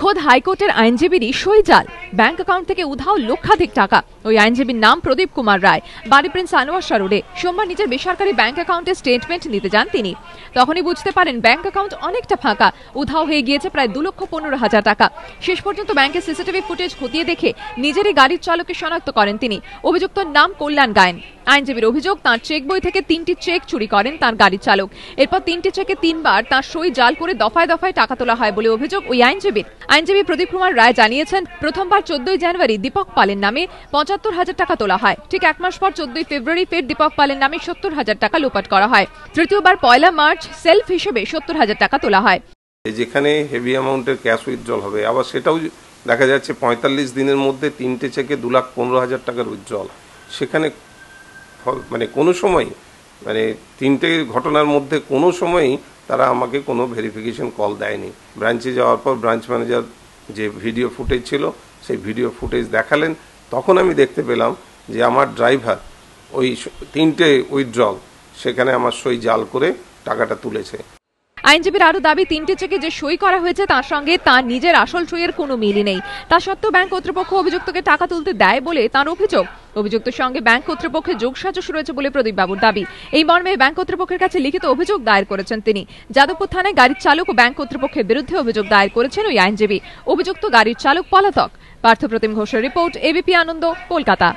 খোদ হাইকোর্টের আইনজীবীরই সই জাল, ব্যাংক অ্যাকাউন্ট থেকে উধাও লক্ষাধিক টাকা। ওই আইনজীবীর নাম প্রদীপ কুমার রায়, বাড়ি প্রিন্স আনোয়ার রোডে। সোমবার নিজের বেসরকারি ব্যাংক অ্যাকাউন্টের স্টেটমেন্ট নিতে যান তিনি। তখনই বুঝতে পারেন ব্যাংক অ্যাকাউন্ট অনেকটা ফাঁকা, উধাও হয়ে গিয়েছে প্রায় 2,15,000 টাকা। শেষ পর্যন্ত ব্যাংকের সিসিটিভি ফুটেজ খতিয়ে দেখে নিজেরই গাড়ির চালককে শনাক্ত করেন তিনি। অভিযুক্তর নাম কল্যাণ গায়েন। আইনজীবীর অভিযোগ, তাঁর চেক বই থেকে 3টি চেক চুরি করেন তাঁর গাড়ির চালক। এরপর 3টি চেকে 3বার তাঁর সই জাল করে দফায় দফায় টাকা তোলা হয় বলে অভিযোগ ওই আইনজীবীর। আইনজীবী প্রদীপ কুমার রায় জানিয়েছেন, প্রথমবার 14 জানুয়ারি দীপক পালের নামে 75,000 টাকা তোলা হয়। ঠিক 1 মাস পর 14 ফেব্রুয়ারি ফের দীপক পালের নামে 70,000 টাকা লোপাট করা হয়। তৃতীয়বার 1 মার্চ সেলফ হিসেবে 70,000 টাকা তোলা হয়। যেখানে হেভি অ্যামাউন্টের ক্যাশ উইথড্রল হবে, আবার সেটাও দেখা যাচ্ছে 45 দিনের মধ্যে 3টে চেকে 2,15,000 টাকার উইথড্রল। সেখানে মানে কোনো সময়, মানে 3টে ঘটনার মধ্যে কোনো সময়ই তারা আমাকে কোনো ভেরিফিকেশন কল দেয়নি। ব্রাঞ্চে যাওয়ার পর ব্রাঞ্চ ম্যানেজার যে ভিডিও ফুটেজ ছিল সেই ভিডিও ফুটেজ দেখালেন, তখন আমি দেখতে পেলাম যে আমার ড্রাইভার ওই 3টে উইথড্রল সেখানে আমার সই জাল করে টাকাটা তুলেছে। আইনজীবীর আরো দাবি, 3টি চেকে যে সই করা হয়েছে তার সঙ্গে তার নিজের আসল সইয়ের কোনো মিলই নেই। তা সত্ত্বেও ব্যাংক কর্তৃপক্ষ অভিযুক্তকে টাকা তুলতে দেয় বলে তার অভিযোগ। অভিযুক্তের সঙ্গে ব্যাংক কর্তৃপক্ষের যোগসাজশ রয়েছে বলে প্রদীপ বাবুর দাবি। এই মর্মে ব্যাংক কর্তৃপক্ষের কাছে লিখিত অভিযোগ দায়ের করেছেন তিনি। যাদবপুর থানায় গাড়ির চালক ও ব্যাংক কর্তৃপক্ষের বিরুদ্ধে অভিযোগ দায়ের করেছেন ওই আইনজীবী। অভিযুক্ত গাড়ির চালক পলাতক। পার্থপ্রতিম ঘোষের রিপোর্ট, এবিপি আনন্দ, কলকাতা।